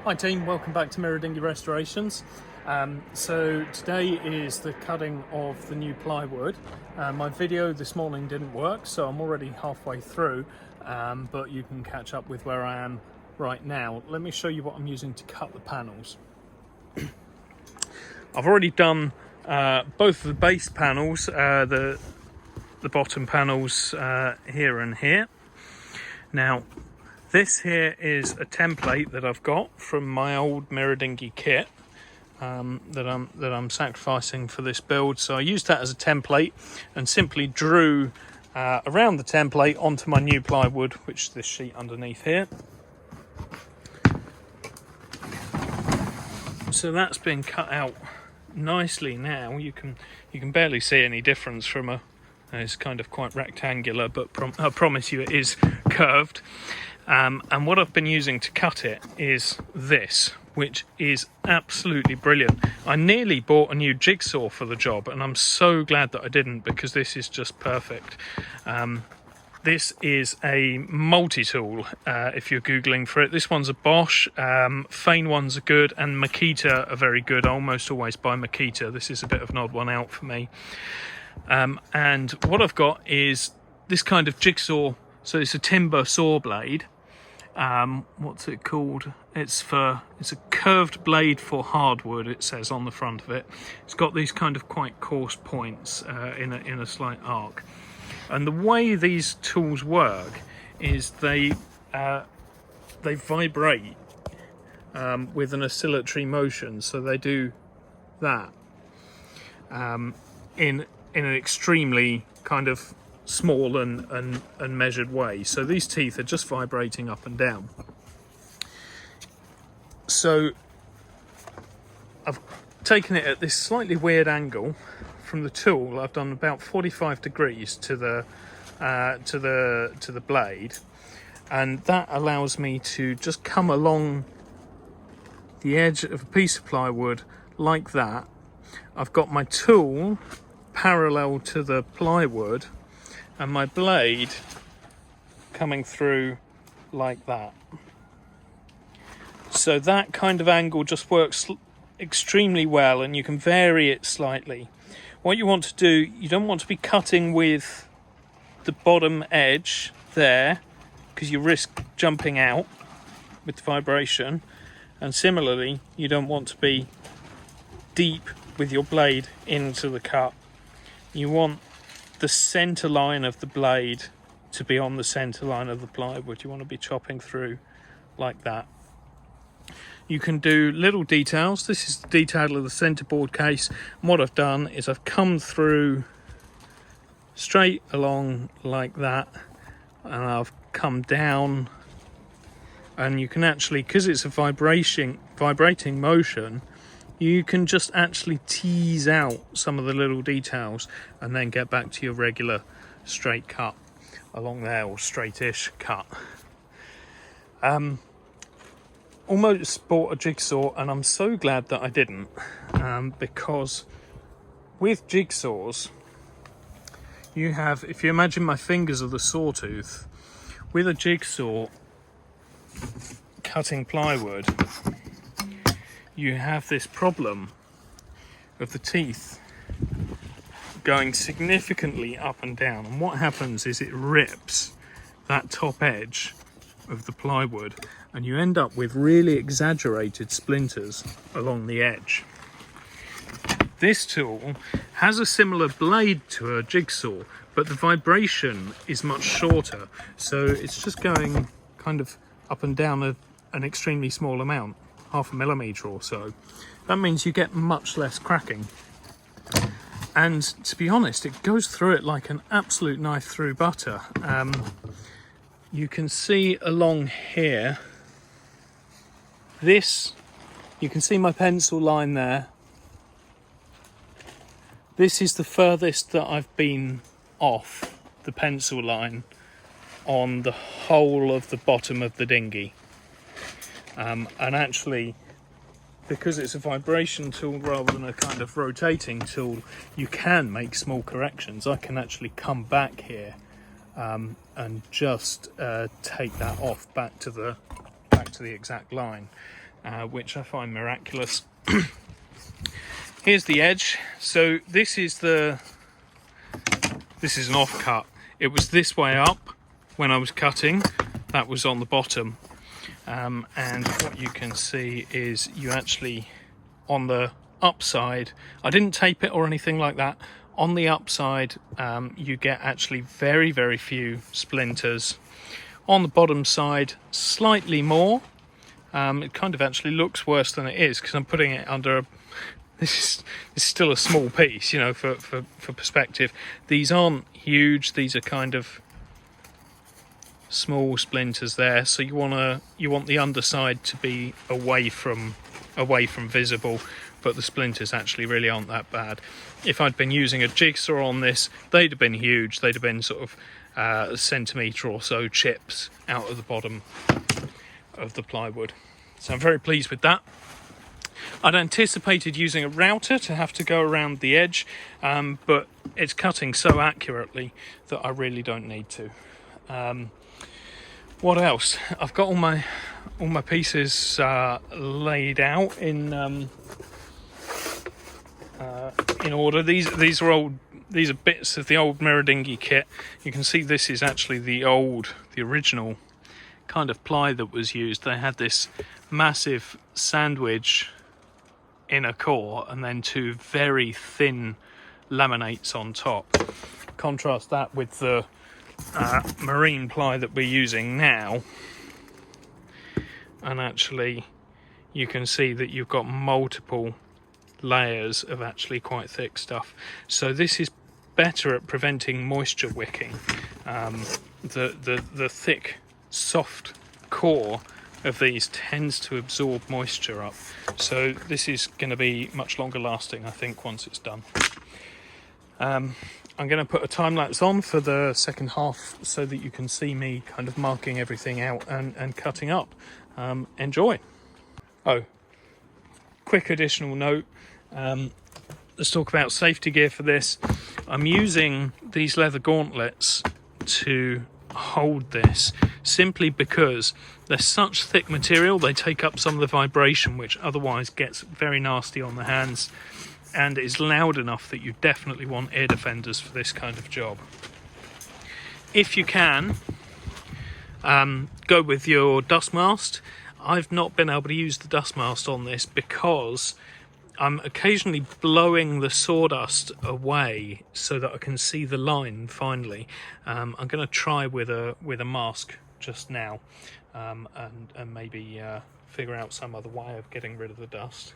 Hi team, welcome back to Mirror Dinghy Restorations. So today is the cutting of the new plywood. My video this morning didn't work, so I'm already halfway through, but you can catch up with where I am right now. Let me show you what I'm using to cut the panels. I've already done both of the base panels, the bottom panels here and here. Now, this here is a template that I've got from my old Mirror Dinghy kit that I'm sacrificing for this build. So I used that as a template and simply drew around the template onto my new plywood, which is this sheet underneath here. So that's been cut out nicely now. You can barely see any difference from it's kind of quite rectangular, but I promise you it is curved. And what I've been using to cut it is this, which is absolutely brilliant. I nearly bought a new jigsaw for the job, and I'm so glad that I didn't, because this is just perfect. This is a multi-tool, if you're Googling for it. This one's a Bosch, Fane ones are good, and Makita are very good. I almost always buy Makita. This is a bit of an odd one out for me. And what I've got is this kind of jigsaw. So it's a timber saw blade. What's it called? It's a curved blade for hardwood, it says on the front of it. It's got these kind of quite coarse points in a slight arc. And the way these tools work is they vibrate with an oscillatory motion. So they do that in an extremely kind of small and measured way. So these teeth are just vibrating up and down. So I've taken it at this slightly weird angle from the tool. I've done about 45 degrees to the blade, and that allows me to just come along the edge of a piece of plywood like that. I've got my tool parallel to the plywood and my blade coming through like that. So that kind of angle just works extremely well, and you can vary it slightly. What you want to do, you don't want to be cutting with the bottom edge there, because you risk jumping out with the vibration. And similarly, you don't want to be deep with your blade into the cut. You want the center line of the blade to be on the center line of the plywood. You want to be chopping through like that. You can do little details. This is the detail of the centerboard case. And what I've done is I've come through straight along like that, and I've come down, and you can actually, because it's a vibrating motion, you can just actually tease out some of the little details and then get back to your regular straight cut along there, or straightish cut. Almost bought a jigsaw, and I'm so glad that I didn't, because with jigsaws, you have, if you imagine my fingers are the sawtooth, with a jigsaw cutting plywood, you have this problem of the teeth going significantly up and down. And what happens is it rips that top edge of the plywood, and you end up with really exaggerated splinters along the edge. This tool has a similar blade to a jigsaw, but the vibration is much shorter. So it's just going kind of up and down an extremely small amount. 0.5 millimetre or so. That means you get much less cracking, and to be honest, it goes through it like an absolute knife through butter. You can see along here, you can see my pencil line there. This is the furthest that I've been off the pencil line on the whole of the bottom of the dinghy. And actually, because it's a vibration tool rather than a kind of rotating tool, you can make small corrections. I can actually come back here and just take that off back to the exact line. which I find miraculous. Here's the edge. So this is an offcut. It was this way up when I was cutting. That was on the bottom. And what you can see is you actually, on the upside, I didn't tape it or anything like that. On the upside, you get actually very, very few splinters. On the bottom side, slightly more. It kind of actually looks worse than it is because I'm putting it under this is still a small piece, you know, for perspective. These aren't huge. These are kind of small splinters there. So you want the underside to be away from visible, but the splinters actually really aren't that bad. If I'd been using a jigsaw on this, they'd have been huge. They'd have been sort of a centimetre or so chips out of the bottom of the plywood. So I'm very pleased with that. I'd anticipated using a router to have to go around the edge, but it's cutting so accurately that I really don't need to. What else? I've got all my pieces laid out in order. These are bits of the old Mirror Dinghy kit. You can see this is actually the original kind of ply that was used. They had this massive sandwich inner core and then two very thin laminates on top. Contrast that with the marine ply that we're using now, and actually you can see that you've got multiple layers of actually quite thick stuff. So this is better at preventing moisture wicking. The thick soft core of these tends to absorb moisture up, so this is going to be much longer lasting, I think, once it's done. I'm going to put a time-lapse on for the second half so that you can see me kind of marking everything out and cutting up. Enjoy. Oh, quick additional note, let's talk about safety gear for this. I'm using these leather gauntlets to hold this simply because they're such thick material. They take up some of the vibration which otherwise gets very nasty on the hands, and it's loud enough that you definitely want ear defenders for this kind of job. If you can, go with your dust mask. I've not been able to use the dust mask on this because I'm occasionally blowing the sawdust away so that I can see the line finally. I'm going to try with a mask just now, and maybe figure out some other way of getting rid of the dust.